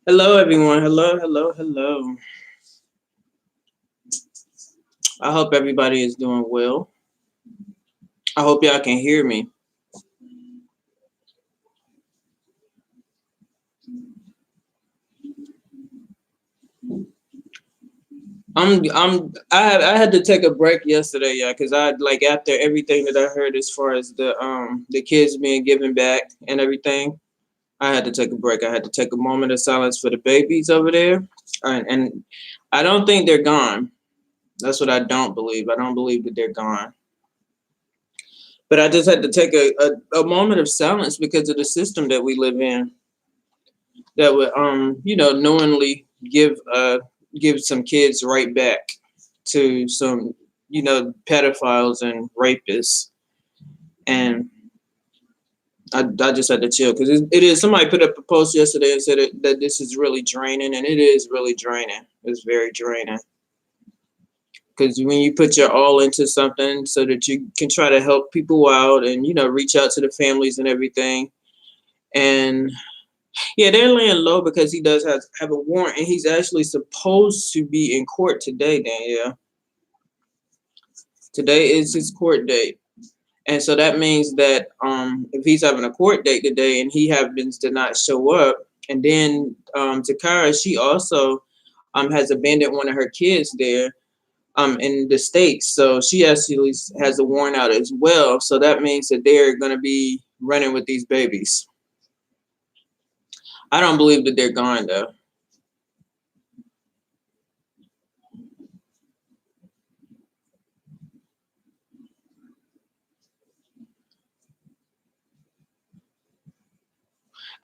Hello, everyone. Hello, hello, hello. I hope everybody is doing well. I hope y'all can hear me. I had to take a break yesterday, yeah, because I like after everything that I heard as far as the kids being given back and everything, I had to take a break. I had to take a moment of silence for the babies over there, and I don't think they're gone. That's what I don't believe. I don't believe that they're gone. But I just had to take a moment of silence because of the system that we live in that would knowingly give some kids right back to some pedophiles and rapists. And I just had to chill because it is somebody put up a post yesterday and said that this is really draining, and it is really draining. It's very draining because when you put your all into something so that you can try to help people out and reach out to the families and everything. And yeah, they're laying low because he does have a warrant, and he's actually supposed to be in court today, Danielle. Today is his court date. And so that means that if he's having a court date today and he happens to not show up, and then Takara, she also has abandoned one of her kids there in the States. So she actually has a warrant out as well. So that means that they're going to be running with these babies. I don't believe that they're gone, though.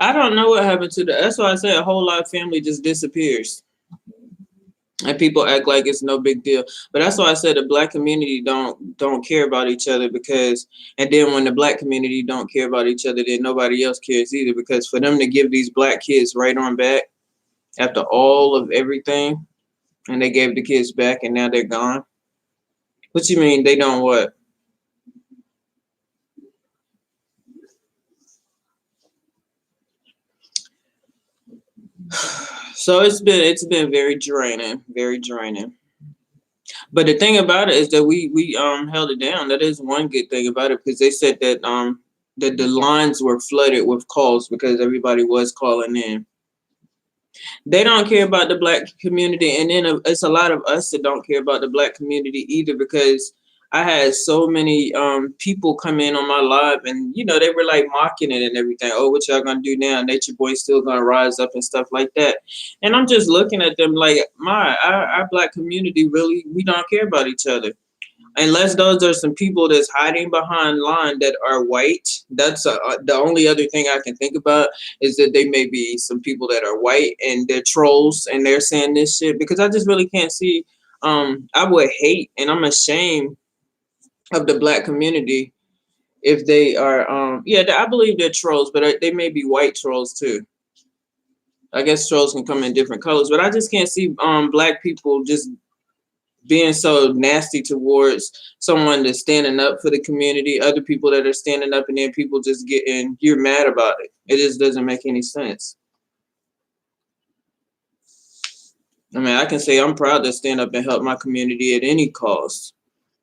I don't know what happened to the. That's why I say a whole lot of family just disappears, and people act like it's no big deal. But that's why I said the black community don't care about each other because, and then when the black community don't care about each other, then nobody else cares either. Because for them to give these black kids right on back after all of everything, and they gave the kids back, and now they're gone. What you mean they don't what? So it's been very draining, very draining. But the thing about it is that we held it down. That is one good thing about it because they said that the lines were flooded with calls because everybody was calling in. They don't care about the black community, and then it's a lot of us that don't care about the black community either because I had so many people come in on my live, and they were like mocking it and everything. Oh, what y'all gonna do now? Nature Boy's still gonna rise up and stuff like that. And I'm just looking at them like our black community really, we don't care about each other unless those are some people that's hiding behind line that are white. That's the only other thing I can think about is that they may be some people that are white and they're trolls and they're saying this shit because I just really can't see. I would hate and I'm ashamed of the black community if they are. Yeah, I believe they're trolls, but they may be white trolls too. I guess trolls can come in different colors, but I just can't see black people just being so nasty towards someone that's standing up for the community, other people that are standing up, and then people just getting you're mad about it. It just doesn't make any sense. I mean, I can say I'm proud to stand up and help my community at any cost.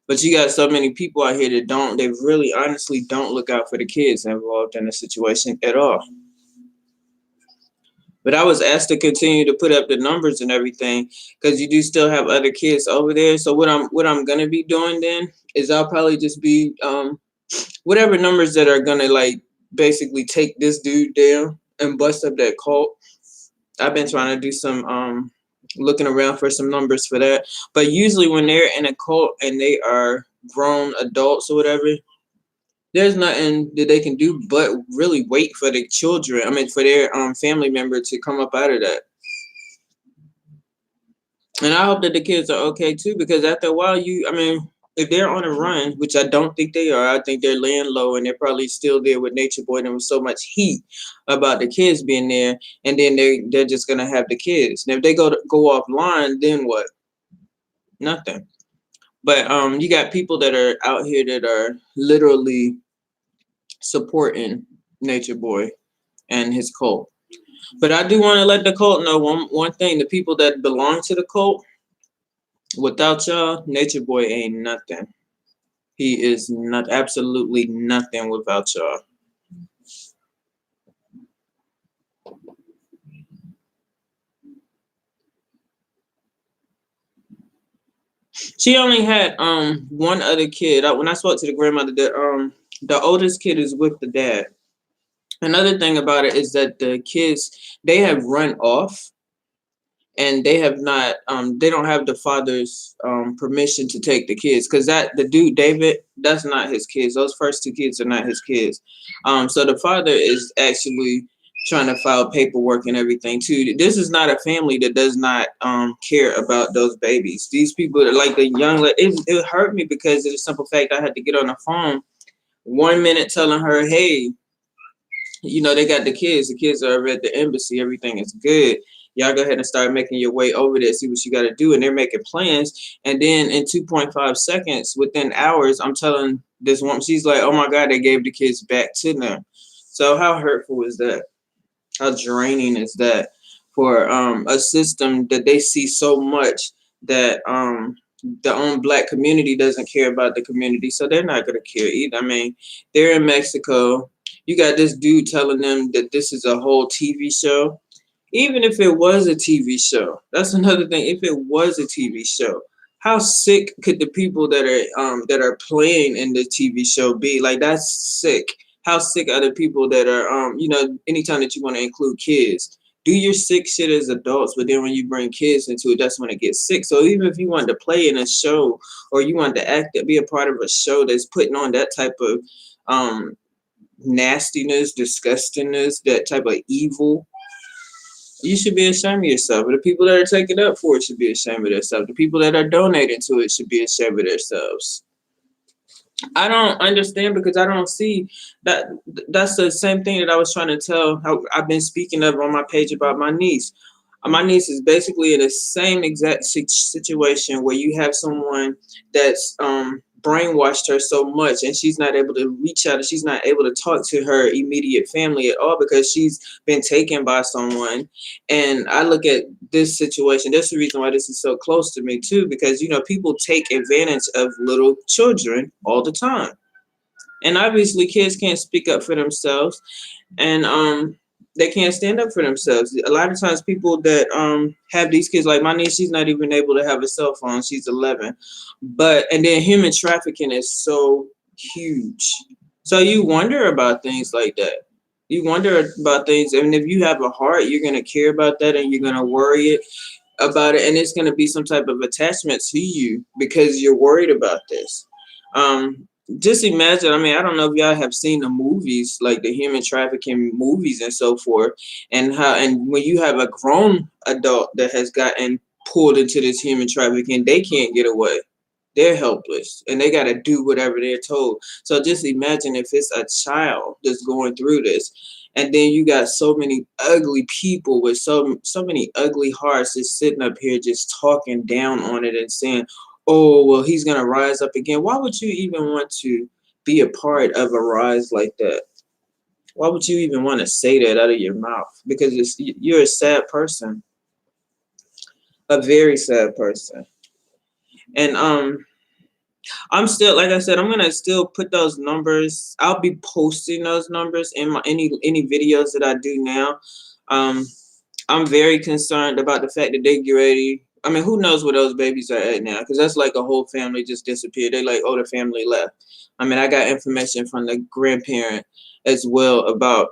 But you got so many people out here that don't, they really honestly don't look out for the kids involved in the situation at all. But I was asked to continue to put up the numbers and everything because you do still have other kids over there. So what I'm gonna be doing then is I'll probably just be whatever numbers that are gonna like basically take this dude down and bust up that cult. I've been trying to do some looking around for some numbers for that. But usually when they're in a cult and they are grown adults or whatever, there's nothing that they can do but really wait for the children. I mean, for their family member to come up out of that. And I hope that the kids are okay too, because after a while, I mean, if they're on a run, which I don't think they are, I think they're laying low and they're probably still there with Nature Boy and with so much heat about the kids being there, and then they're just gonna have the kids. And if they go offline, then what? Nothing. But you got people that are out here that are literally supporting Nature Boy and his cult. But I do want to let the cult know one thing: the people that belong to the cult, without y'all, Nature Boy ain't nothing. He is not absolutely nothing without y'all. She only had one other kid. When I spoke to the grandmother, the oldest kid is with the dad. Another thing about it is that the kids, they have run off, and they have not they don't have the father's permission to take the kids, because that the dude David, that's not his kids. Those first two kids are not his kids. So the father is actually trying to file paperwork and everything too. This is not a family that does not care about those babies. These people are like the young it hurt me because of the simple fact I had to get on the phone 1 minute telling her, hey, they got the kids are at the embassy, everything is good, y'all go ahead and start making your way over there, see what you got to do. And they're making plans, and then in 2.5 seconds, within hours, I'm telling this woman, she's like, oh my god, they gave the kids back to them. So how hurtful is that? How draining is that for a system that they see so much, that the own black community doesn't care about the community, so they're not going to care either. I mean, they're in Mexico. You got this dude telling them that this is a whole TV show. Even if it was a TV show, that's another thing. If it was a TV show, how sick could the people that are playing in the TV show be? Like, that's sick. How sick are the people that are anytime that you want to include kids, do your sick shit as adults, but then when you bring kids into it, that's when it gets sick. So even if you want to play in a show, or you want to be a part of a show that's putting on that type of nastiness, disgustingness, that type of evil, you should be ashamed of yourself. But the people that are taking up for it should be ashamed of themselves. The people that are donating to it should be ashamed of themselves. I don't understand, because I don't see that. That's the same thing that I was trying to tell, how I've been speaking of on my page about my niece. My niece is basically in the same exact situation where you have someone that's brainwashed her so much, and she's not able to reach out, and she's not able to talk to her immediate family at all, because she's been taken by someone. And I look at this situation, that's the reason why this is so close to me too, because people take advantage of little children all the time, and obviously kids can't speak up for themselves, and they can't stand up for themselves. A lot of times people that have these kids, like my niece, she's not even able to have a cell phone. She's 11. And then human trafficking is so huge. So you wonder about things like that. You wonder about things, and if you have a heart, you're going to care about that, and you're going to worry about it, and it's going to be some type of attachment to you because you're worried about this. Just imagine, I mean, I don't know if y'all have seen the movies, like the human trafficking movies and so forth, and when you have a grown adult that has gotten pulled into this human trafficking, they can't get away. They're helpless, and they got to do whatever they're told. So just imagine if it's a child that's going through this, and then you got so many ugly people with so many ugly hearts just sitting up here just talking down on it and saying, oh, well, he's going to rise up again. Why would you even want to be a part of a rise like that? Why would you even want to say that out of your mouth? Because you're a sad person, a very sad person. And I'm still, like I said, I'm gonna still put those numbers. I'll be posting those numbers in my any videos that I do now. I'm very concerned about the fact that they get ready. I mean, who knows where those babies are at now? Because that's like a whole family just disappeared. They like, oh, the family left. I mean, I got information from the grandparent as well about,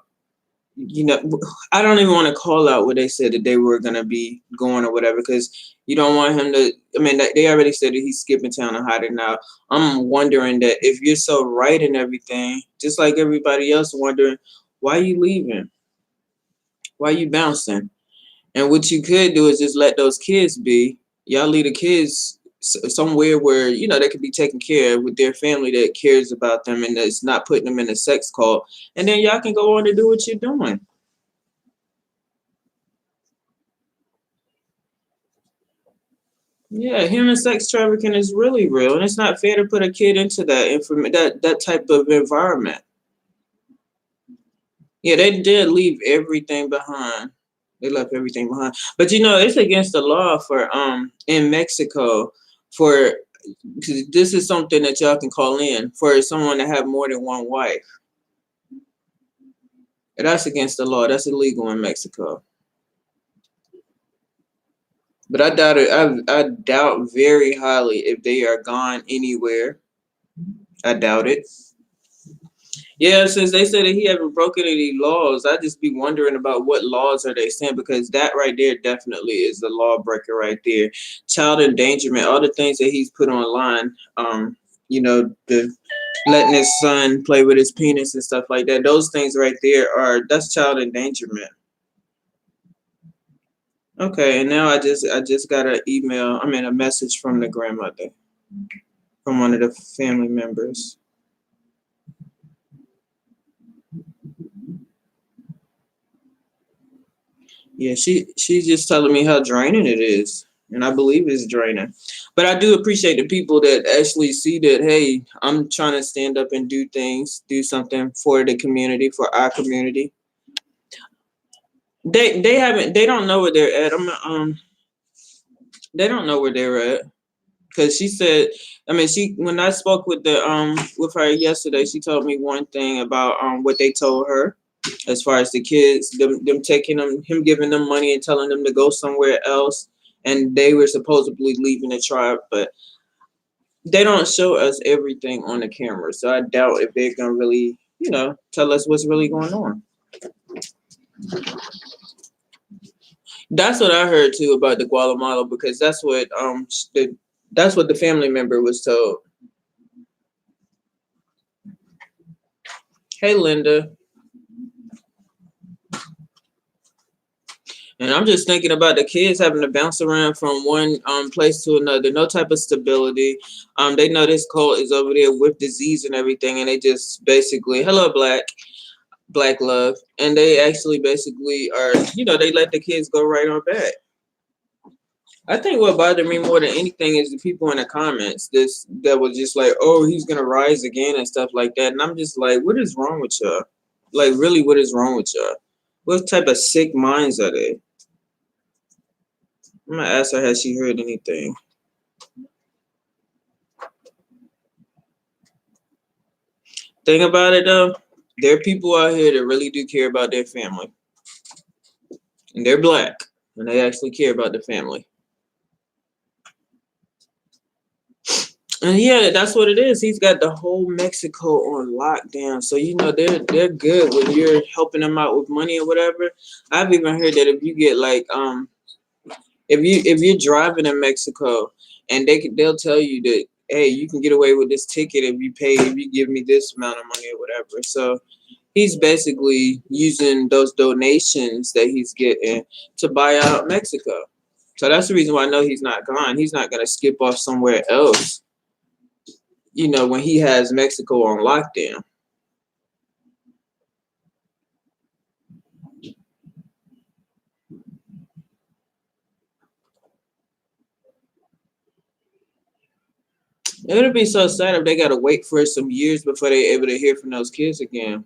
I don't even want to call out what they said that they were going to be going or whatever, because you don't want him to, I mean, they already said that he's skipping town and hiding out. I'm wondering that if you're so right and everything, just like everybody else wondering, why are you leaving? Why are you bouncing? And what you could do is just let those kids be. Y'all leave the kids somewhere where, they could be taken care of with their family that cares about them and that's not putting them in a sex cult. And then y'all can go on to do what you're doing. Yeah, human sex trafficking is really real, and it's not fair to put a kid into that type of environment. Yeah, they did leave everything behind. They left everything behind. But you know, it's against the law for in Mexico for, 'cause this is something that y'all can call in for someone to have more than one wife. And that's against the law. That's illegal in Mexico. But I doubt it. I doubt very highly if they are gone anywhere. I doubt it. Yeah, since they said that he haven't broken any laws, I just be wondering about what laws are they saying, because that right there definitely is the lawbreaker right there. Child endangerment, all the things that he's put online, you know, the letting his son play with his penis and stuff like that. Those things right there that's child endangerment. Okay, and now I just got an email, a message from the grandmother, from one of the family members. Yeah, she's just telling me how draining it is, and I believe it's draining. But I do appreciate the people that actually see that. Hey, I'm trying to stand up and do things, do something for the community, for our community. They don't know where they're at. They don't know where they're at, because she said, she when I spoke with her yesterday, she told me one thing about what they told her as far as the kids, them taking him giving them money and telling them to go somewhere else, and they were supposedly leaving the tribe, but they don't show us everything on the camera, so I doubt if they're gonna really, tell us what's really going on. That's what I heard too about the Guatemala, because that's what the family member was told. Hey, Linda. And I'm just thinking about the kids having to bounce around from one place to another, no type of stability. They know this cult is over there with disease and everything, and they just basically, hello, black love, and they actually basically are, they let the kids go right on back. I think what bothered me more than anything is the people in the comments that was just like, oh, he's gonna rise again and stuff like that, and I'm just like, what is wrong with y'all? Like, really, what is wrong with y'all? What type of sick minds are they? I'm gonna ask her, has she heard anything? Thing about it though, there are people out here that really do care about their family. And they're black. And they actually care about the family. And yeah, that's what it is. He's got the whole Mexico on lockdown. So they're good when you're helping them out with money or whatever. I've even heard that if you get like if you're driving in Mexico, and they'll tell you that, hey, you can get away with this ticket if you give me this amount of money or whatever. So he's basically using those donations that he's getting to buy out Mexico. So that's the reason why I know he's not gone. He's not gonna skip off somewhere else, when he has Mexico on lockdown. It'll be so sad if they gotta wait for some years before they're able to hear from those kids again.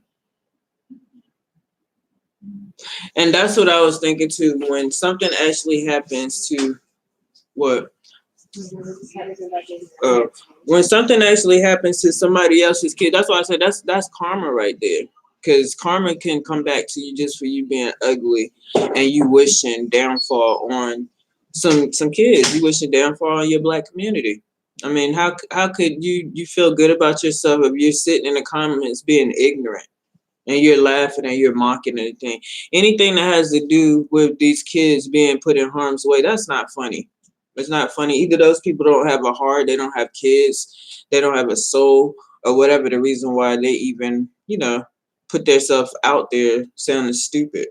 And that's what I was thinking too. When something actually happens to what? When something actually happens to somebody else's kid, that's why I said that's karma right there. Because karma can come back to you just for you being ugly and you wishing downfall on some kids. You wishing downfall on your black community. How could you feel good about yourself if you're sitting in the comments being ignorant and you're laughing and you're mocking anything that has to do with these kids being put in harm's way? That's not funny. It's not funny. Either those people don't have a heart, they don't have kids, they don't have a soul, or whatever the reason why they even, put themselves out there sounding stupid.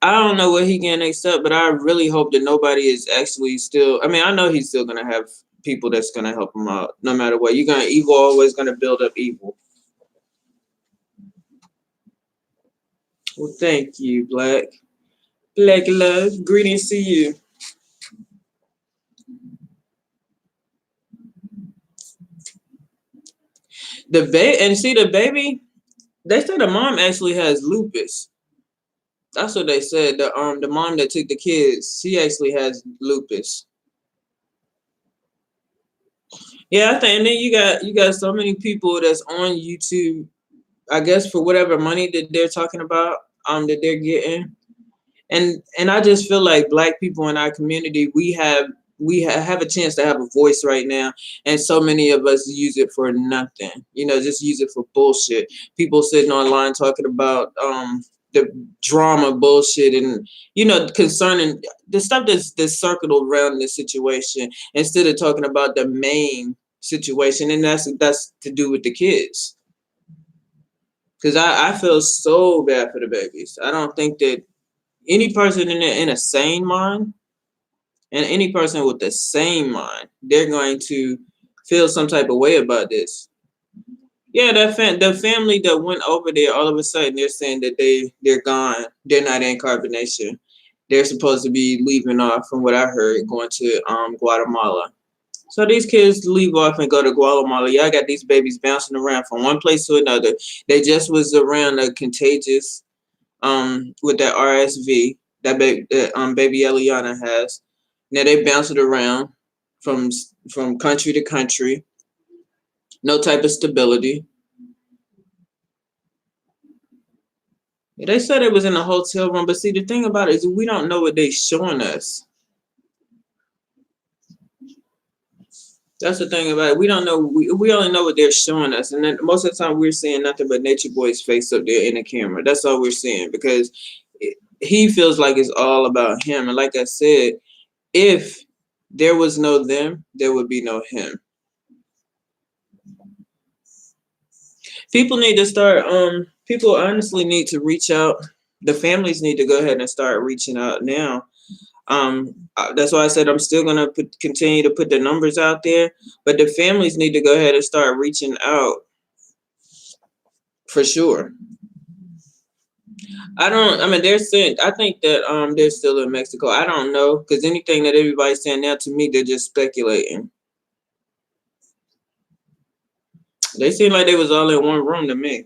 I don't know what he can accept, but I really hope that nobody is actually still. I know he's still gonna have people that's gonna help him out, no matter what. Evil always gonna build up evil. Well, thank you, Black love. Greetings to you. And see the baby. They said the mom actually has lupus. That's what they said. The mom that took the kids, she actually has lupus. Yeah, I think, and then you got so many people that's on YouTube, I guess for whatever money that they're talking about, that they're getting. And I just feel like Black people in our community, we have a chance to have a voice right now, and so many of us use it for nothing. Just use it for bullshit. People sitting online talking about the drama bullshit, and concerning the stuff that's circled around this situation, instead of talking about the main situation, and that's to do with the kids. Because I feel so bad for the babies. I don't think that any person in a sane mind, and any person with the same mind, they're going to feel some type of way about this. Yeah, the family that went over there, all of a sudden they're saying that they're gone. They're not in carbonation. They're supposed to be leaving off, from what I heard, going to Guatemala. So these kids leave off and go to Guatemala. Y'all got these babies bouncing around from one place to another. They just was around a contagious with that RSV that baby Eliana has. Now they bounce it around from country to country. No type of stability. They said it was in a hotel room, but see, the thing about it is we don't know what they're showing us. That's the thing about it. We don't know. We only know what they're showing us, and then most of the time we're seeing nothing but Nature Boy's face up there in the camera. That's all we're seeing, because he feels like it's all about him. And like I said, if there was no them, there would be no him. People need to start. People honestly need to reach out. The families need to go ahead and start reaching out now. That's why I said I'm still gonna continue to put the numbers out there, but the families need to go ahead and start reaching out for sure. I mean, they're saying. I think that they're still in Mexico. I don't know, because anything that everybody's saying now, to me, they're just speculating. They seem like they was all in one room to me,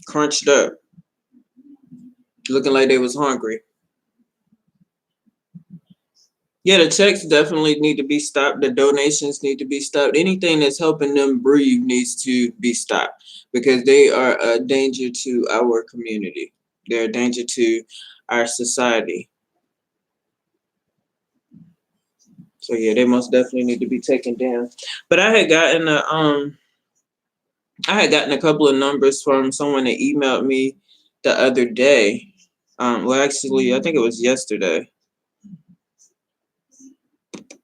crunched up, looking like they was hungry. Yeah, the checks definitely need to be stopped. The donations need to be stopped. Anything that's helping them breathe needs to be stopped, because they are a danger to our community. They're a danger to our society. So yeah, they most definitely need to be taken down. But I had gotten a couple of numbers from someone that emailed me the other day. Well, actually, I think it was yesterday.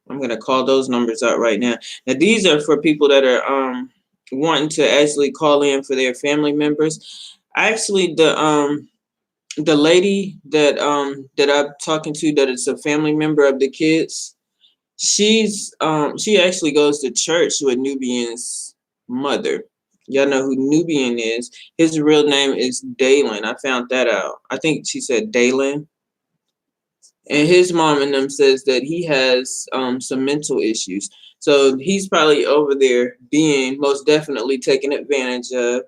I'm gonna call those numbers out right now. Now these are for people that are wanting to actually call in for their family members. Actually, the lady that I'm talking to, that is a family member of the kids, she actually goes to church with Nubian's mother. Y'all know who Nubian is. His real name is Dalen. I found that out. I think she said Dalen. And his mom and them says that he has some mental issues. So he's probably over there being most definitely taken advantage of.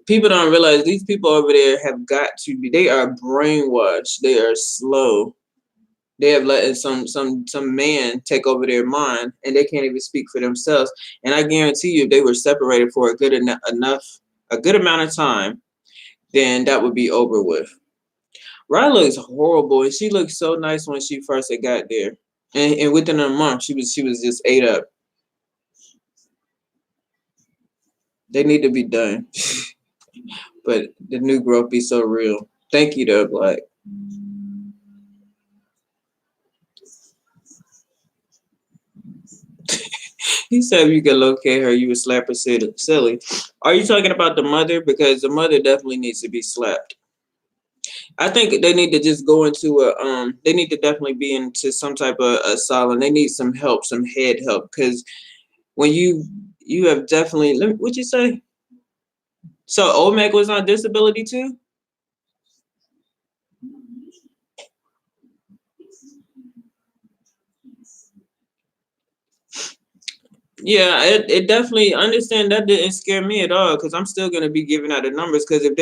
People don't realize these people over there have got to be. They are brainwashed. They are slow. They have let some man take over their mind, and they can't even speak for themselves. And I guarantee you, if they were separated for a good amount of time, then that would be over with. Ryan looks horrible, and she looked so nice when she first had got there. And within a month, she was just ate up. They need to be done. But the new growth be so real. Thank you, though, Black. He said if you could locate her, you would slap her silly. Are you talking about the mother? Because the mother definitely needs to be slapped. I think they need to just go into they need to definitely be into some type of asylum. They need some help, some head help, because when you have definitely, what'd you say? So Omeg was on disability too? Yeah, it definitely understand that didn't scare me at all because I'm still gonna be giving out the numbers because if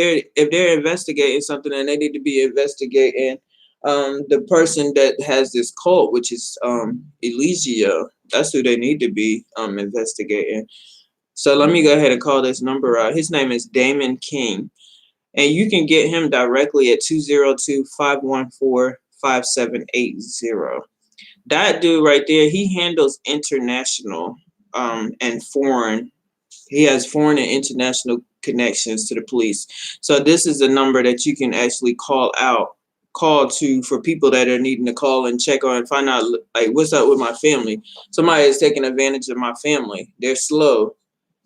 they're investigating something and they need to be investigating the person that has this cult, which is Elysia, that's who they need to be investigating. So let me go ahead and call this number out. His name is Damon King, and you can get him directly at 202-514-5780. That dude right there, he handles international and foreign. He has foreign and international connections to the police. So this is a number that you can actually call to for people that are needing to call and check on and find out like what's up with my family. Somebody is taking advantage of my family. They're slow.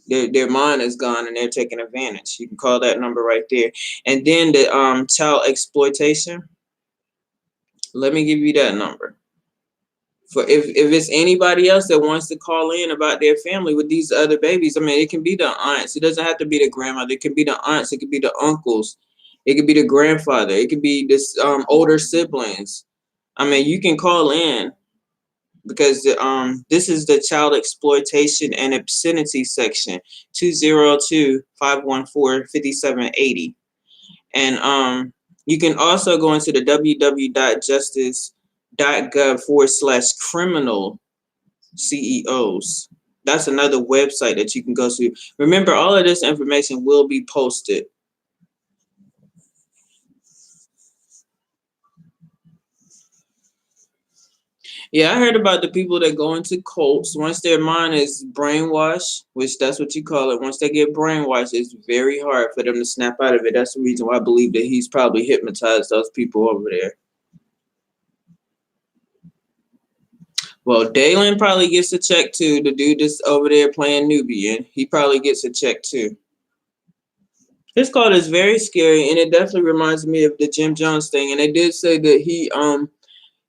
Their mind is gone and they're taking advantage. You can call that number right there. And then the child exploitation. Let me give you that number. For if it's anybody else that wants to call in about their family with these other babies, I mean, it can be the aunts. It doesn't have to be the grandmother. It can be the aunts. It could be the uncles. It could be the grandfather. It could be this older siblings. I mean, you can call in because this is the child exploitation and obscenity section 202-514-5780. And you can also go into the www.justice.gov/criminal CEOs. That's another website that you can go to. Remember, all of this information will be posted. Yeah, I heard about the people that go into cults. Once their mind is brainwashed, which that's what you call it, once they get brainwashed, it's very hard for them to snap out of it. That's the reason why I believe that he's probably hypnotized those people over there. Well, Dalen probably gets a check too. The dude that's over there playing Nubian, he probably gets a check too. His call is very scary, and it definitely reminds me of the Jim Jones thing. And they did say that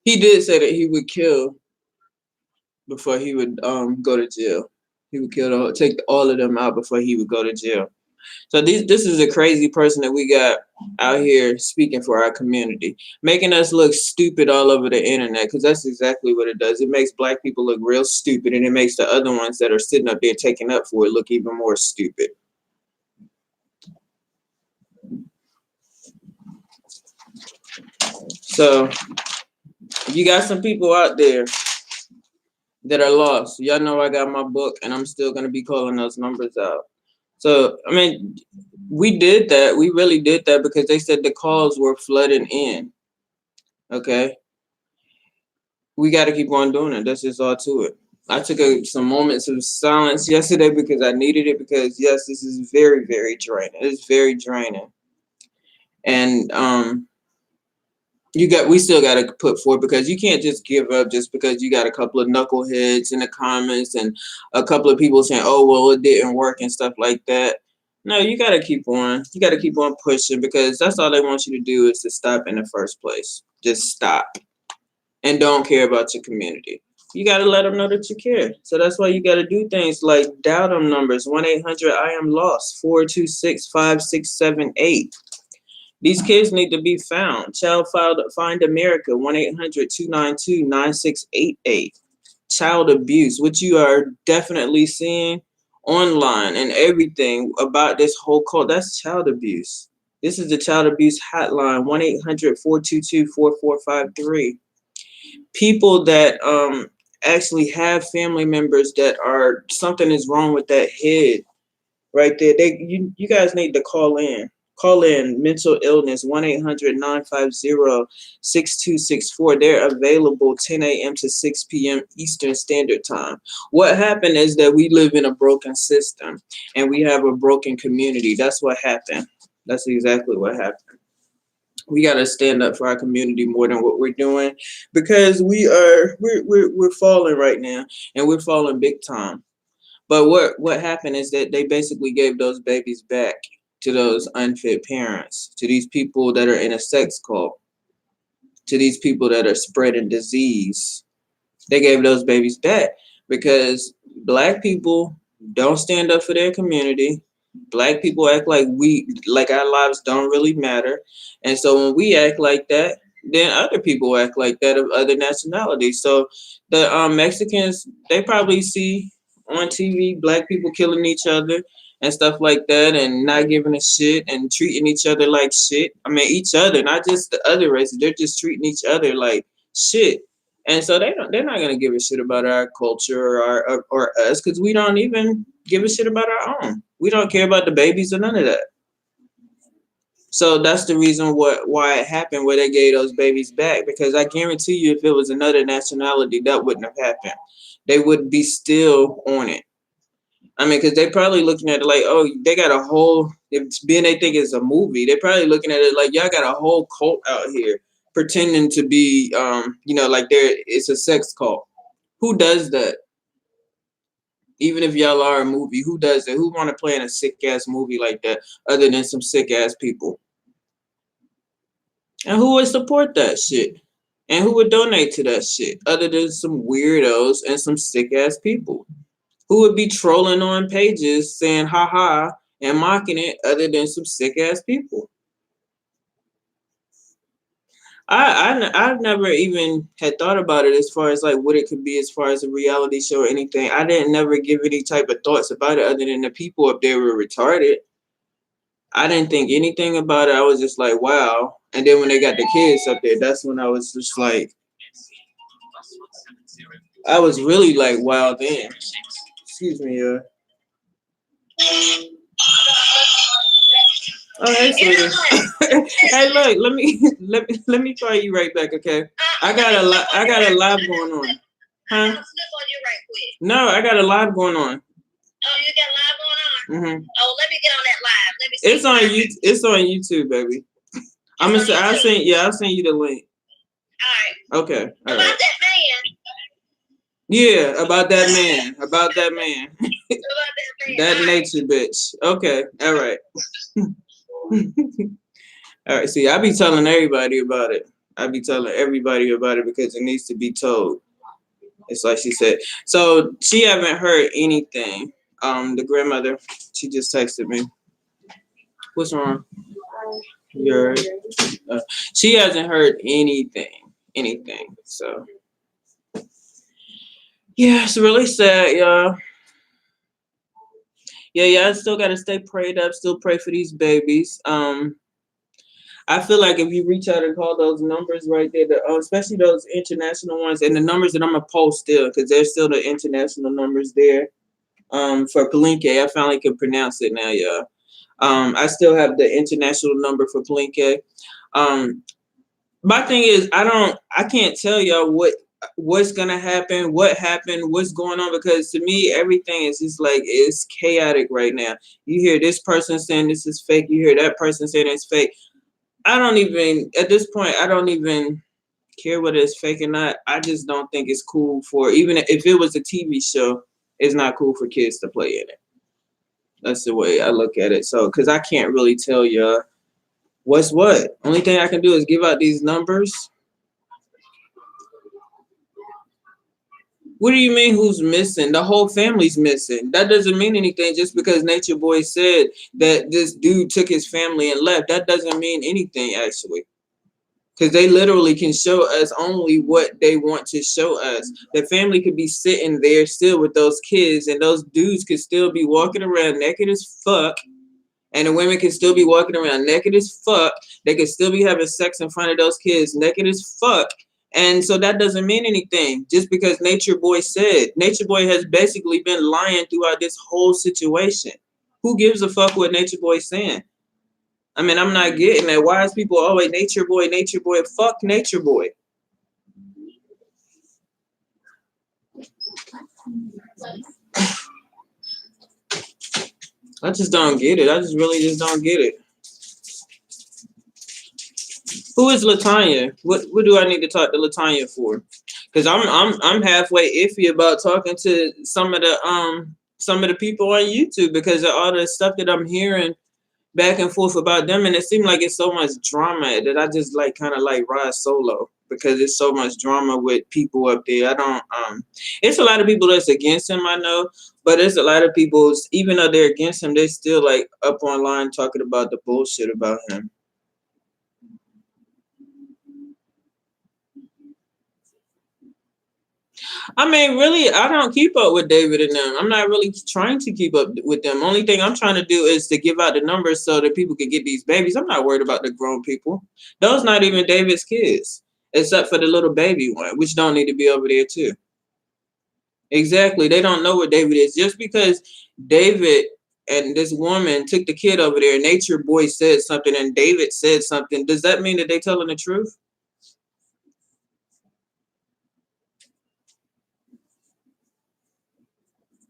he did say that he would kill before he would go to jail. He would take all of them out before he would go to jail. So this is a crazy person that we got out here speaking for our community, making us look stupid all over the internet, because that's exactly what it does. It makes black people look real stupid, and it makes the other ones that are sitting up there taking up for it look even more stupid. So you got some people out there that are lost. Y'all know I got my book, and I'm still going to be calling those numbers out. So, I mean, we did that. We really did that because they said the calls were flooding in. Okay. We got to keep on doing it. That's just all to it. I took some moments of silence yesterday because I needed it because, yes, this is very, very draining. It's very draining. And we still got to put forth, because you can't just give up just because you got a couple of knuckleheads in the comments and a couple of people saying, oh, well, it didn't work and stuff like that. No, you got to keep on. You got to keep on pushing, because that's all they want you to do is to stop in the first place. Just stop and don't care about your community. You got to let them know that you care. So that's why you got to do things like dial them numbers, 1-800-I-AM-LOST, 426-5678. These kids need to be found. Child Find America, 1-800-292-9688. Child abuse, which you are definitely seeing online and everything about this whole cult, that's child abuse. This is the child abuse hotline, 1-800-422-4453. People that actually have family members that are, something is wrong with that head right there. You guys need to call in. Call in mental illness, 1-800-950-6264. They're available 10 a.m. to 6 p.m. Eastern Standard Time. What happened is that we live in a broken system and we have a broken community. That's what happened. That's exactly what happened. We got to stand up for our community more than what we're doing, because we're falling right now, and we're falling big time. But what happened is that they basically gave those babies back to those unfit parents, to these people that are in a sex cult, to these people that are spreading disease. They gave those babies back because black people don't stand up for their community. Black people act like our lives don't really matter. And so when we act like that, then other people act like that of other nationalities. So the Mexicans, they probably see on TV, black people killing each other and stuff like that, and not giving a shit and treating each other like shit. I mean, each other, not just the other races. They're just treating each other like shit. And so they're not gonna give a shit about our culture or us, because we don't even give a shit about our own. We don't care about the babies or none of that. So that's the reason why it happened, where they gave those babies back. Because I guarantee you, if it was another nationality, that wouldn't have happened. They would be still on it. I mean, because they probably looking at it like, oh, they got a whole. If being they think it's a movie, they're probably looking at it like, y'all got a whole cult out here pretending to be, like it's a sex cult. Who does that? Even if y'all are a movie, who does that? Who want to play in a sick ass movie like that, other than some sick ass people? And who would support that shit? And who would donate to that shit, other than some weirdos and some sick ass people? Who would be trolling on pages saying haha and mocking it, other than some sick ass people? I've never even had thought about it as far as like what it could be as far as a reality show or anything. I didn't never give any type of thoughts about it, other than the people up there were retarded. I didn't think anything about it. I was just like, wow. And then when they got the kids up there, that's when I was just like, I was really like, wow, then. Excuse me, Oh, hey, sweetie. Hey, look, let me call you right back, okay? I got a live going on. Huh? No, I got a live going on. Oh, you got live going on? Mm-hmm. Oh, let me get on that live. Let me see. It's on YouTube. It's on YouTube, baby. I'll send you the link. All right. Okay. All right. About that man. Yeah, about that man. About that man. About that man. That nature bitch. Okay. All right. All right. See, I be telling everybody about it. I be telling everybody about it because it needs to be told. It's like she said. So she haven't heard anything. The grandmother, she just texted me. What's wrong? You're. She hasn't heard anything. So yeah, it's really sad, y'all. Yeah. I still gotta stay prayed up. Still pray for these babies. I feel like if you reach out and call those numbers right there, especially those international ones, and the numbers that I'm gonna post still, because there's still the international numbers there. For Palenque, I finally can pronounce it now, y'all. I still have the international number for Palenque. My thing is, I can't tell y'all what's gonna happen, what happened, what's going on, because to me everything is just like, it's chaotic right now. You hear this person saying this is fake, you hear that person saying it's fake. At this point, I don't even care whether it's fake or not. I just don't think it's cool for, even if it was a TV show, it's not cool for kids to play in it. That's the way I look at it. So, because I can't really tell you what's what. Only thing I can do is give out these numbers. What do you mean who's missing? The whole family's missing. That doesn't mean anything. Just because Nature Boy said that this dude took his family and left, that doesn't mean anything, actually. Because they literally can show us only what they want to show us. The family could be sitting there still with those kids, and those dudes could still be walking around naked as fuck. And the women can still be walking around naked as fuck. They could still be having sex in front of those kids naked as fuck. And so that doesn't mean anything. Just because Nature Boy said. Nature Boy has basically been lying throughout this whole situation. Who gives a fuck what Nature Boy's saying? I mean, I'm not getting that. Why is people always Nature Boy, Nature Boy? Fuck Nature Boy. I just don't get it. I just really just don't get it. Who is Latanya? What do I need to talk to Latanya for? Because I'm halfway iffy about talking to some of the people on YouTube, because of all the stuff that I'm hearing back and forth about them, and it seemed like it's so much drama that I just like kind of like ride solo, because it's so much drama with people up there. I don't it's a lot of people that's against him, I know, but there's a lot of people, even though they're against him, they still like up online talking about the bullshit about him. I mean, really, I don't keep up with David and them. I'm not really trying to keep up with them. Only thing I'm trying to do is to give out the numbers so that people can get these babies. I'm not worried about the grown people. Those not even David's kids, except for the little baby one, which don't need to be over there too. Exactly. They don't know what David is. Just because David and this woman took the kid over there, Nature Boy said something and David said something, does that mean that they telling the truth?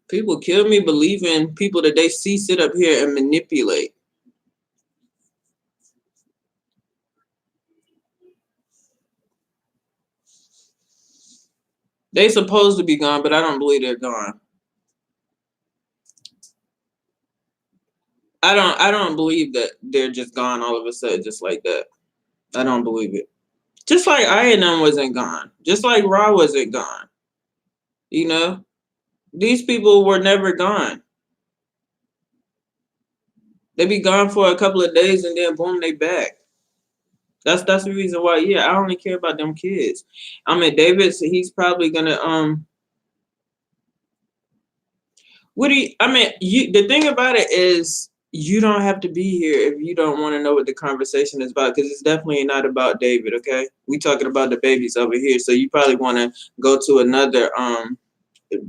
People kill me believing people that they see sit up here and manipulate. They supposed to be gone, but I don't believe they're gone. I don't believe that they're just gone all of a sudden, just like that. I don't believe it. Just like I and them wasn't gone. Just like Ra wasn't gone. You know? These people were never gone. They be gone for a couple of days and then boom, they back. That's the reason why, yeah, I only care about them kids. I mean, David, he's probably gonna what do you, I mean, the thing about it is you don't have to be here if you don't want to know what the conversation is about, because it's definitely not about David, okay? We talking about the babies over here, so you probably want to go to another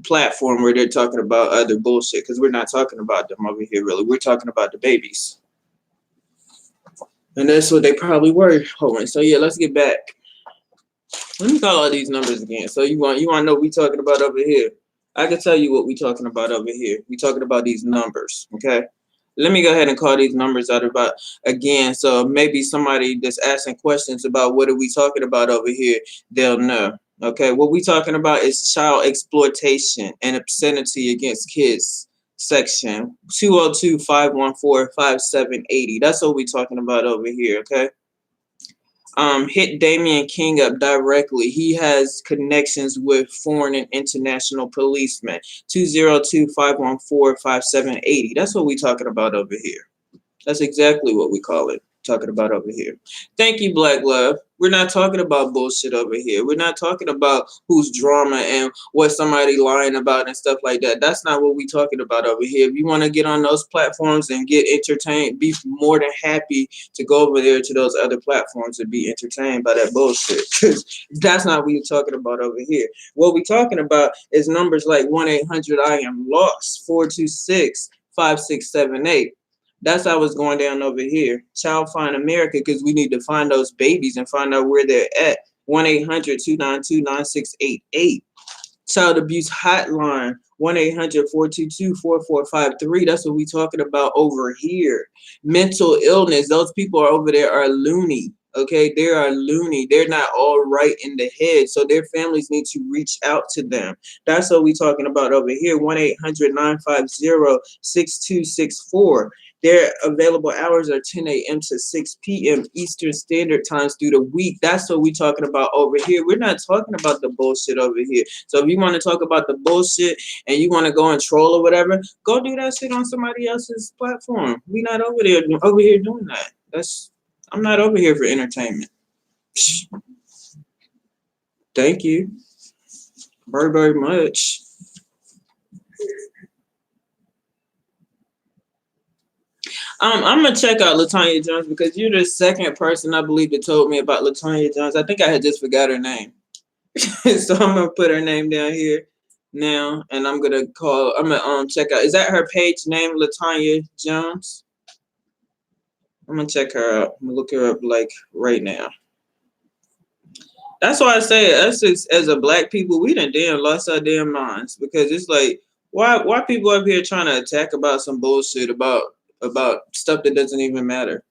platform where they're talking about other bullshit, because we're not talking about them over here really. We're talking about the babies. And that's what they probably were holding. So yeah, let's get back. Let me call all these numbers again. So you want to know what we talking about over here? I can tell you what we talking about over here. We talking about these numbers, okay? Let me go ahead and call these numbers out about again. So maybe somebody that's asking questions about what are we talking about over here, they'll know. Okay, what we talking about is child exploitation and obscenity against kids. Section 202-514-5780. That's what we talking about over here, okay? Hit Damon King up directly. He has connections with foreign and international policemen. 202-514-5780. That's what we talking about over here. That's exactly what we call it. Talking about over here. Thank you, Black Love. We're not talking about bullshit over here. We're not talking about who's drama and what somebody lying about and stuff like that. That's not what we talking about over here. If you want to get on those platforms and get entertained, be more than happy to go over there to those other platforms and be entertained by that bullshit. Because that's not what we're talking about over here. What we're talking about is numbers like 1-800-I-AM-LOST, 426-5678. That's how it's going down over here. Child Find America, because we need to find those babies and find out where they're at. 1-800-292-9688. Child Abuse Hotline, 1-800-422-4453. That's what we're talking about over here. Mental illness, those people are over there are loony. Okay, they are loony. They're not all right in the head, so their families need to reach out to them. That's what we're talking about over here. 1-800-950-6264. Their available hours are 10 a.m. to 6 p.m. Eastern Standard Times through the week. That's what we're talking about over here. We're not talking about the bullshit over here. So if you want to talk about the bullshit and you want to go and troll or whatever, go do that shit on somebody else's platform. We not over here doing that. I'm not over here for entertainment. Thank you very, very much. I'm gonna check out Latanya Jones because you're the second person I believe that told me about Latanya Jones. I think I had just forgot her name. So I'm gonna put her name down here now, and I'm gonna check out. Is that her page name, Latanya Jones? I'm gonna check her out. I'm gonna look her up like right now. That's why I say us as a black people, we done damn lost our damn minds, because it's like why people up here trying to attack about some bullshit about stuff that doesn't even matter.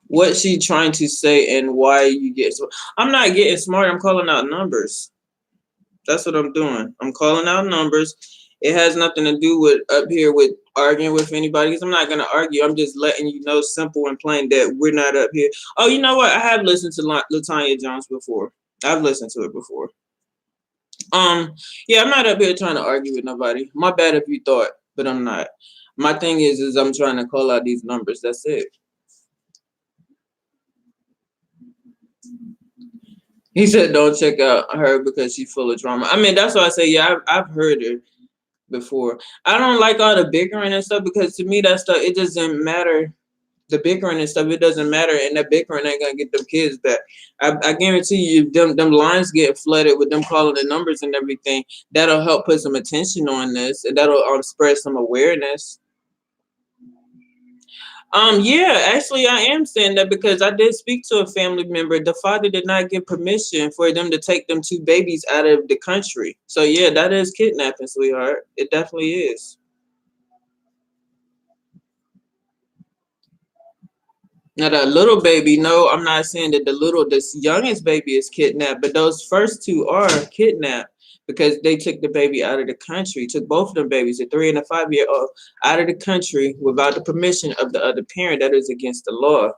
What's she trying to say and why you get so? I'm not getting smart. I'm calling out numbers. That's what I'm doing. I'm calling out numbers. It has nothing to do with up here with arguing with anybody, because I'm not going to argue. I'm just letting you know simple and plain that we're not up here. Oh, you know what? I have listened to Latanya Jones before. I've listened to it before. Yeah, I'm not up here trying to argue with nobody. My bad if you thought, but I'm not. My thing is I'm trying to call out these numbers. That's it. He said, "Don't check out her because she's full of drama." I mean, that's why I say, yeah, I've heard her before. I don't like all the bickering and stuff because to me that stuff it doesn't matter. The bickering and stuff it doesn't matter, and that bickering ain't gonna get them kids back. I guarantee you, them lines get flooded with them calling the numbers and everything. That'll help put some attention on this, and that'll spread some awareness. Yeah, actually, I am saying that because I did speak to a family member. The father did not give permission for them to take them two babies out of the country. So yeah, that is kidnapping, sweetheart. It definitely is. Now the little baby, no, I'm not saying that this youngest baby is kidnapped, but those first two are kidnapped because they took the baby out of the country, took both of them babies, a 3 and a 5-year-old, out of the country without the permission of the other parent. That is against the law.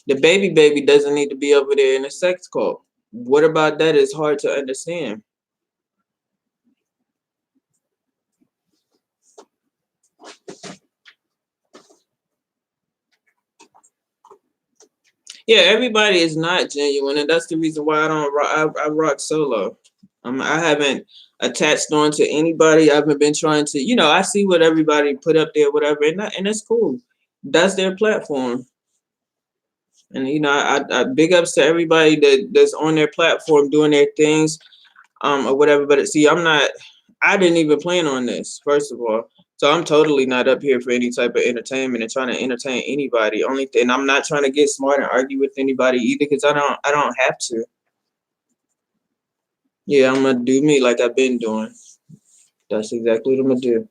The baby doesn't need to be over there in a sex cult. What about that is hard to understand. Yeah, everybody is not genuine, and that's the reason why I don't rock. I rock solo. I haven't attached on to anybody. I haven't been trying to, I see what everybody put up there, whatever, and that's cool. That's their platform, and I big ups to everybody that's on their platform doing their things, or whatever. But see, I didn't even plan on this, first of all. So I'm totally not up here for any type of entertainment and trying to entertain anybody. Only thing I'm not trying to get smart and argue with anybody either, because I don't have to. Yeah, I'm gonna do me like I've been doing. That's exactly what I'm gonna do.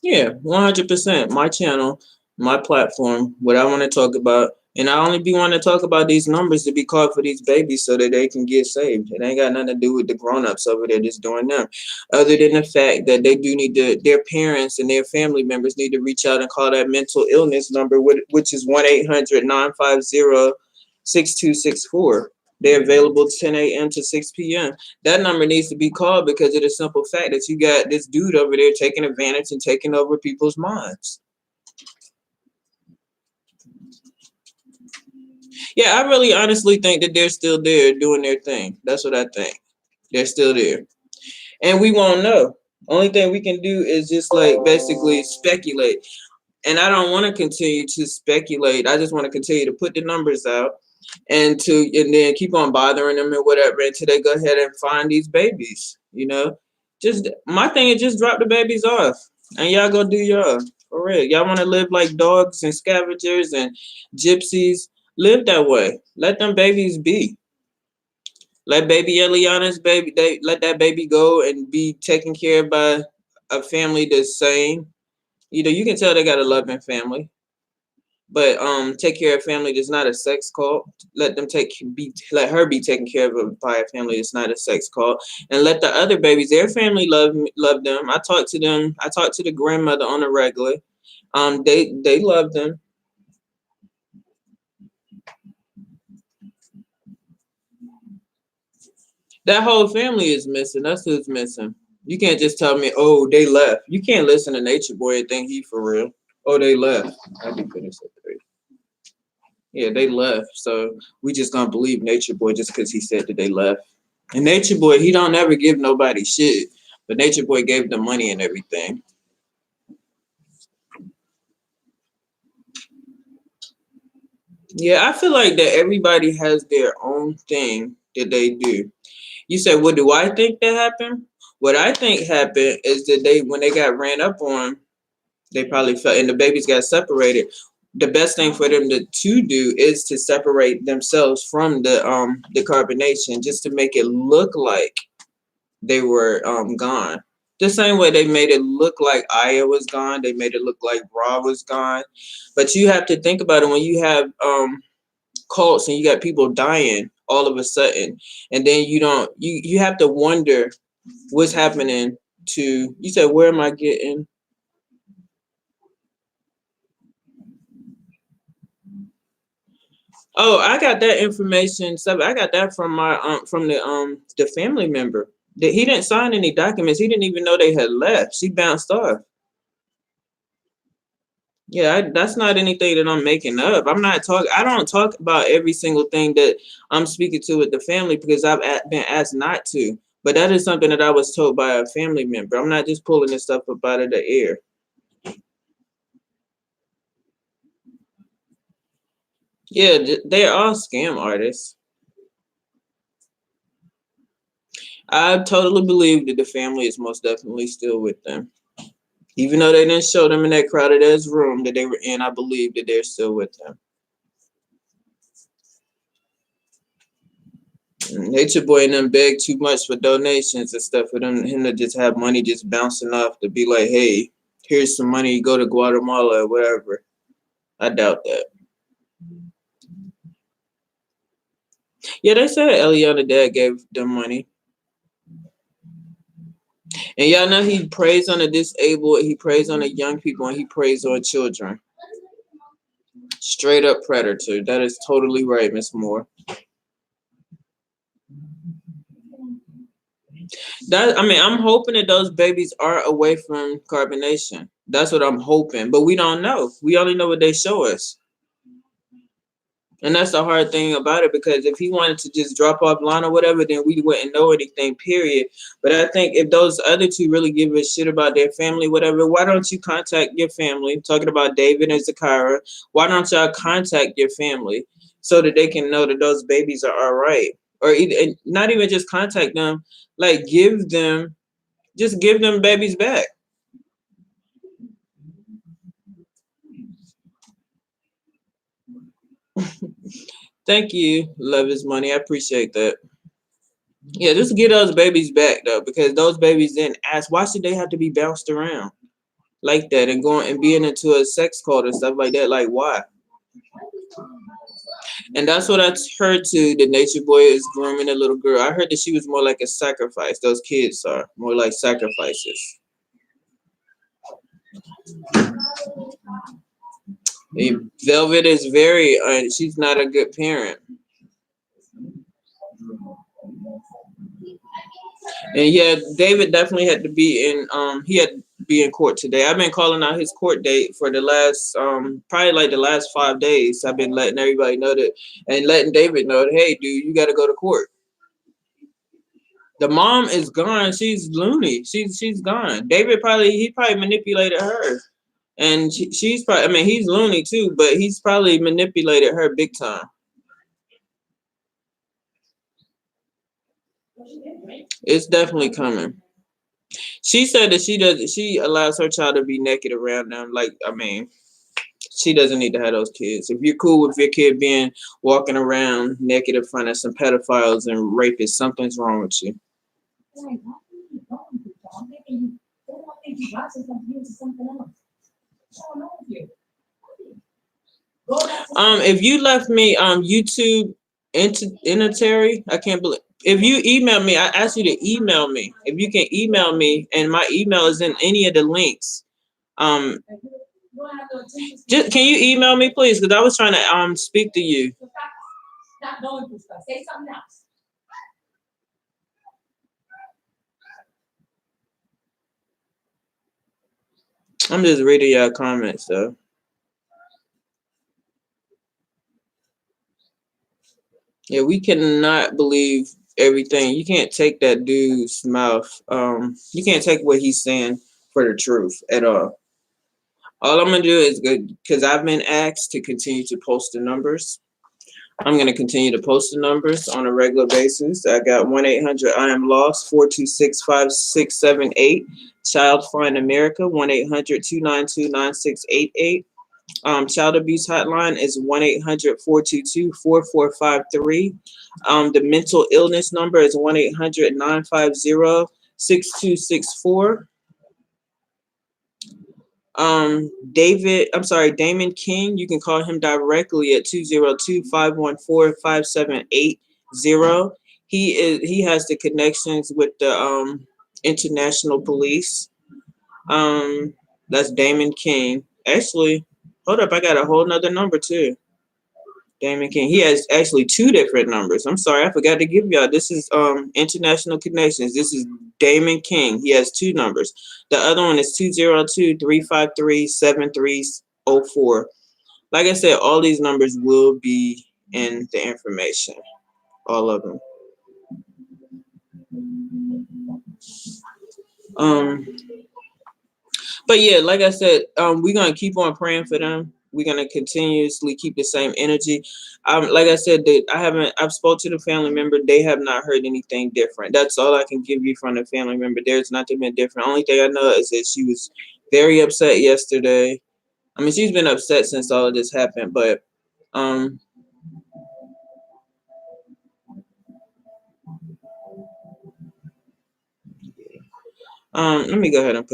Yeah, 100%. My channel, my platform, what I want to talk about. And I only be wanting to talk about these numbers to be called for these babies so that they can get saved. It ain't got nothing to do with the grown-ups over there just doing them. Other than the fact that they do need to, their parents and their family members need to reach out and call that mental illness number, which is 1-800-950-6264. They're available 10 a.m. to 6 p.m. That number needs to be called because of the simple fact that you got this dude over there taking advantage and taking over people's minds. Yeah, I really honestly think that they're still there doing their thing. That's what I think. They're still there. And we won't know. Only thing we can do is just like basically speculate. And I don't want to continue to speculate. I just want to continue to put the numbers out and then keep on bothering them and whatever until they go ahead and find these babies. Just my thing is just drop the babies off and y'all go do y'all. For real. Y'all want to live like dogs and scavengers and gypsies? Live that way. Let them babies be. Let baby Eliana's baby, they let that baby go and be taken care of by a family that's sane. You can tell they got a loving family. But take care of family that's not a sex cult. Let her be taken care of by a family that's not a sex cult, and let the other babies, their family love them. I talk to them. I talk to the grandmother on a regular. They love them. That whole family is missing. That's who's missing. You can't just tell me, oh, they left. You can't listen to Nature Boy and think he for real. Oh, they left. I be finished at 3. Yeah, they left. So we just gonna believe Nature Boy just because he said that they left. And Nature Boy, he don't ever give nobody shit. But Nature Boy gave them money and everything. Yeah, I feel like that everybody has their own thing that they do. You said, what do I think that happened? What I think happened is that when they got ran up on, they probably felt, and the babies got separated. The best thing for them to do is to separate themselves from the carbonation, just to make it look like they were gone. The same way they made it look like Aya was gone, they made it look like Ra was gone. But you have to think about it when you have cults and you got people dying all of a sudden, and then you have to wonder what's happening to, you said, where am I getting? Oh, I got that information. So I got that from the family member. That he didn't sign any documents. He didn't even know they had left. She bounced off. Yeah, that's not anything that I'm making up. I don't talk about every single thing that I'm speaking to with the family because been asked not to. But that is something that I was told by a family member. I'm not just pulling this stuff up out of the air. Yeah, they're all scam artists. I totally believe that the family is most definitely still with them. Even though they didn't show them in that crowded ass room that they were in, I believe that they're still with them. Nature Boy and them beg too much for donations and stuff for him to just have money just bouncing off to be like, hey, here's some money, go to Guatemala or whatever. I doubt that. Yeah, they said Eliana dad gave them money. And y'all know he preys on the disabled, he preys on the young people, and he preys on children. Straight up predator. That is totally right, Miss Moore. I'm hoping that those babies are away from carbonation. That's what I'm hoping. But we don't know. We only know what they show us. And that's the hard thing about it, because if he wanted to just drop off line or whatever, then we wouldn't know anything, period. But I think if those other two really give a shit about their family, whatever, why don't you contact your family? I'm talking about David and Zakira. Why don't y'all contact your family so that they can know that those babies are all right? Or not even just contact them, like give them babies back. Thank you. Love is money. I appreciate that. Yeah, just get those babies back though, because those babies didn't ask. Why should they have to be bounced around like that and going and being into a sex cult and stuff like that? Like why? And that's what I heard too. The Nature Boy is grooming a little girl. I heard that she was more like a sacrifice. Those kids are more like sacrifices. Velvet is very. She's not a good parent. And yeah, David definitely had to be in. He had to be in court today. I've been calling out his court date for the last probably like the last 5 days. I've been letting everybody know that, and letting David know that, hey, dude, you got to go to court. The mom is gone. She's loony. She's gone. He probably manipulated her, and she's probably. I mean, he's loony too, but he's probably manipulated her big time. It's definitely coming. She said that she allows her child to be naked around them. Like, I mean, she doesn't need to have those kids. If you're cool with your kid being walking around naked in front of some pedophiles and rapists, something's wrong with you. If you left me YouTube Terry, I can't believe. If you email me, I asked you to email me. If you can email me, and my email is in any of the links. Just can you email me, please? Because I was trying to speak to you. Say something else. I'm just reading your comments though. Yeah, we cannot believe everything. You can't take that dude's mouth. You can't take what he's saying for the truth at all. All I'm gonna do is good because I've been asked to continue to post the numbers. I'm gonna continue to post the numbers on a regular basis. I got 1-800 I am lost 4265678. Child Find America 1-800-292-9688. Child abuse hotline is 1-800-422-4453. The mental illness number is 1-800-950-6264. Damon King, you can call him directly at 202-514-5780. He has the connections with the international police. That's Damon King. Actually, hold up, I got a whole nother number too. Damon King. He has actually two different numbers. I'm sorry, I forgot to give y'all. This is international connections. This is Damon King. He has two numbers. The other one is 202-353-7306. 04. Like I said, all these numbers will be in the information, all of them. But yeah, like I said, we're gonna keep on praying for them. We're gonna continuously keep the same energy. Like I said, I've spoke to the family member. They have not heard anything different. That's all I can give you from the family member. There's nothing been different. Only thing I know is that she was very upset yesterday. I mean, she's been upset since all of this happened, but let me go ahead and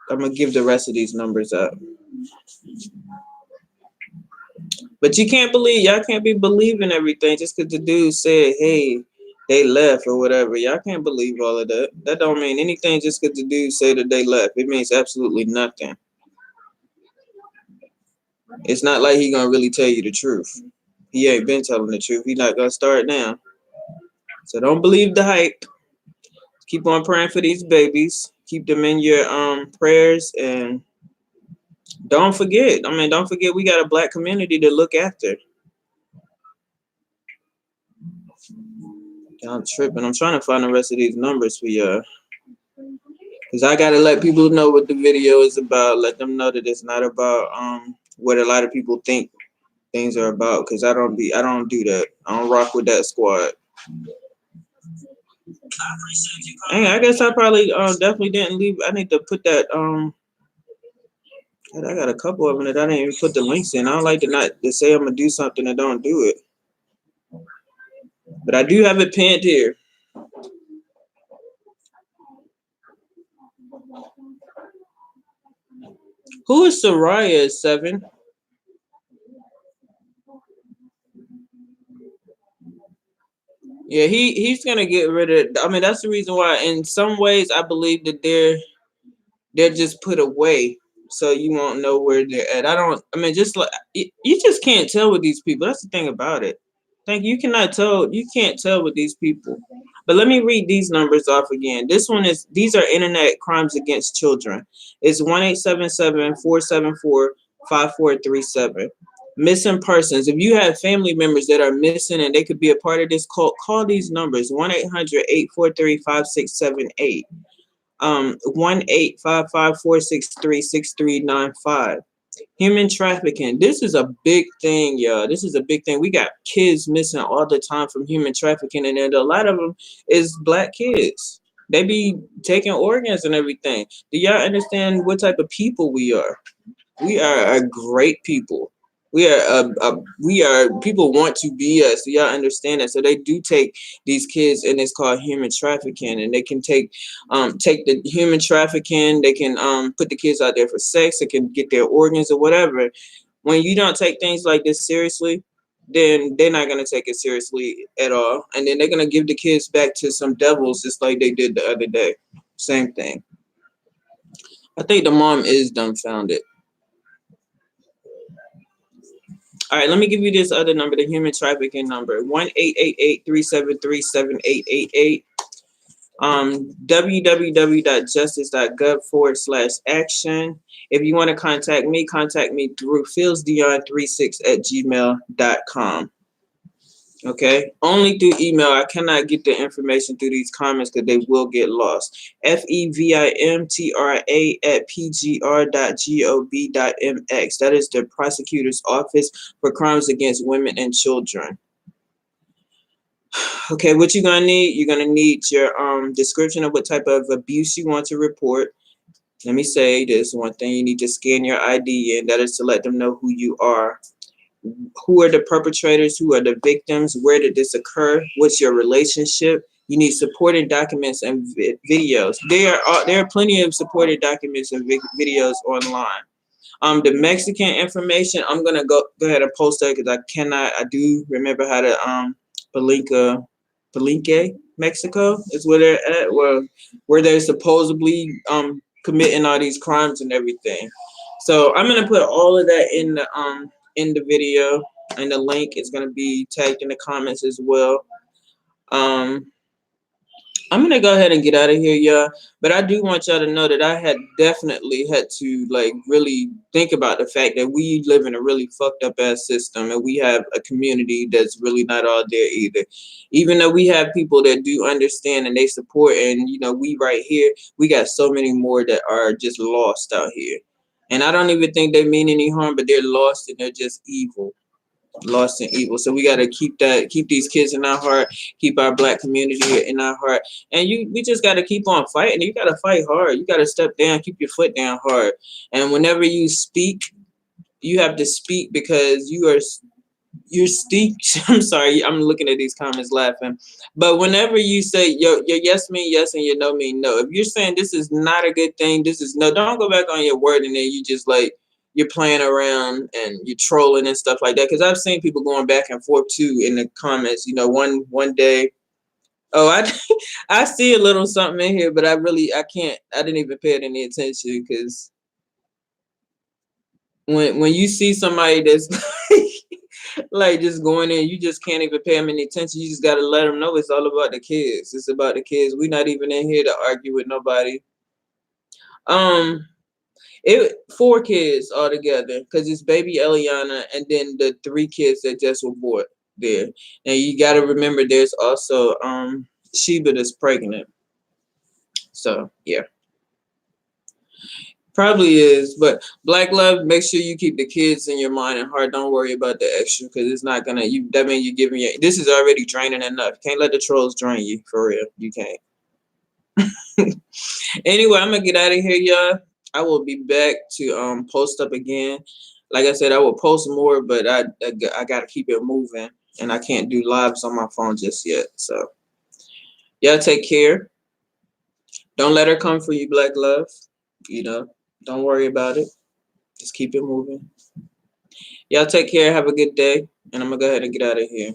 I'm gonna give the rest of these numbers up. But y'all can't be believing everything just because the dude said, hey, they left or whatever. Y'all can't believe all of that. That don't mean anything just because the dude said that they left. It means absolutely nothing. It's not like he gonna really tell you the truth. He ain't been telling the truth. He not gonna start now. So don't believe the hype. Keep on praying for these babies. Keep them in your prayers, and don't forget. I mean, don't forget we got a black community to look after. I'm tripping. I'm trying to find the rest of these numbers for y'all. Because I gotta let people know what the video is about. Let them know that it's not about what a lot of people think things are about. Because I don't do that. I don't rock with that squad. Hey, I guess I probably definitely didn't leave. I need to put that I got a couple of them that I didn't even put the links in. I don't like to say I'm gonna do something and don't do it. But I do have it pinned here. Who is Soraya 7? Yeah, he's gonna get rid of. I mean, that's the reason why. In some ways, I believe that they're just put away, so you won't know where they're at. I mean, just like you just can't tell with these people. That's the thing about it. You cannot tell. You can't tell with these people. But let me read these numbers off again. These are internet crimes against children. It's 1-877-474-5437. Missing persons. If you have family members that are missing and they could be a part of this cult, call these numbers: 1-800-843-5678. 1-855-463-6395. Human trafficking. This is a big thing, y'all. This is a big thing. We got kids missing all the time from human trafficking, and a lot of them is black kids. They be taking organs and everything. Do y'all understand what type of people we are? We are a great people. We are people want to be us. Do y'all understand that? So they do take these kids, and it's called human trafficking, and they can take the human trafficking. They can put the kids out there for sex. They can get their organs or whatever. When you don't take things like this seriously, then they're not gonna take it seriously at all, and then they're gonna give the kids back to some devils, just like they did the other day. Same thing. I think the mom is dumbfounded. All right, let me give you this other number, the human trafficking number: 1-888-373-7888. www.justice.gov/action. If you want to contact me through philsdion36@gmail.com. Okay, only through email. I cannot get the information through these comments because they will get lost. FEVIMTRA@pgr.gov.mx. That is the Prosecutor's Office for Crimes Against Women and Children. Okay, what you're gonna need? You're gonna need your description of what type of abuse you want to report. Let me say this one thing: you need to scan your ID, and that is to let them know who you are. Who are the perpetrators? Who are the victims? Where did this occur? What's your relationship? You need supporting documents and videos. There are plenty of supporting documents and videos online. The Mexican information, I'm gonna go ahead and post that because I do remember how to Palenque, Mexico is where they're at, where they're supposedly committing all these crimes and everything. So I'm gonna put all of that in the video, and the link is gonna be tagged in the comments as well. I'm gonna go ahead and get out of here, y'all. But I do want y'all to know that I had definitely had to like really think about the fact that we live in a really fucked up ass system, and we have a community that's really not all there either. Even though we have people that do understand and they support, and we right here, we got so many more that are just lost out here. And I don't even think they mean any harm, but they're lost and they're just evil, lost in evil. So we got to keep these kids in our heart, keep our black community in our heart, and we just got to keep on fighting. You got to fight hard. You got to step down, keep your foot down hard. And whenever you speak, you have to speak because you're speak. I'm sorry, I'm looking at these comments laughing. But whenever you say your yes mean yes and your no mean no, if you're saying this is not a good thing, this is no, don't go back on your word and then you just like you're playing around and you're trolling and stuff like that. Because I've seen people going back and forth too in the comments. One day, oh, I see a little something in here, but I can't. I didn't even pay it any attention because when you see somebody that's like just going in, you just can't even pay them any attention. You just got to let them know it's all about the kids. It's about the kids. We're not even in here to argue with nobody. It 4 kids altogether because it's baby Eliana and then the 3 kids that just were born there. And you got to remember there's also Sheba that's pregnant. So yeah. Probably is, but Black Love, make sure you keep the kids in your mind and heart. Don't worry about the extra because it's not gonna. That means you're giving you. This is already draining enough. Can't let the trolls drain you for real. You can't. Anyway, I'm gonna get out of here, y'all. I will be back to post up again. Like I said, I will post more, but I gotta keep it moving, and I can't do lives on my phone just yet. So y'all take care. Don't let her come for you, Black Love. Don't worry about it. Just keep it moving. Y'all take care. Have a good day. And I'm going to go ahead and get out of here.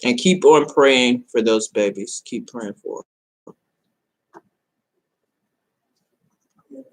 And keep on praying for those babies. Keep praying for them.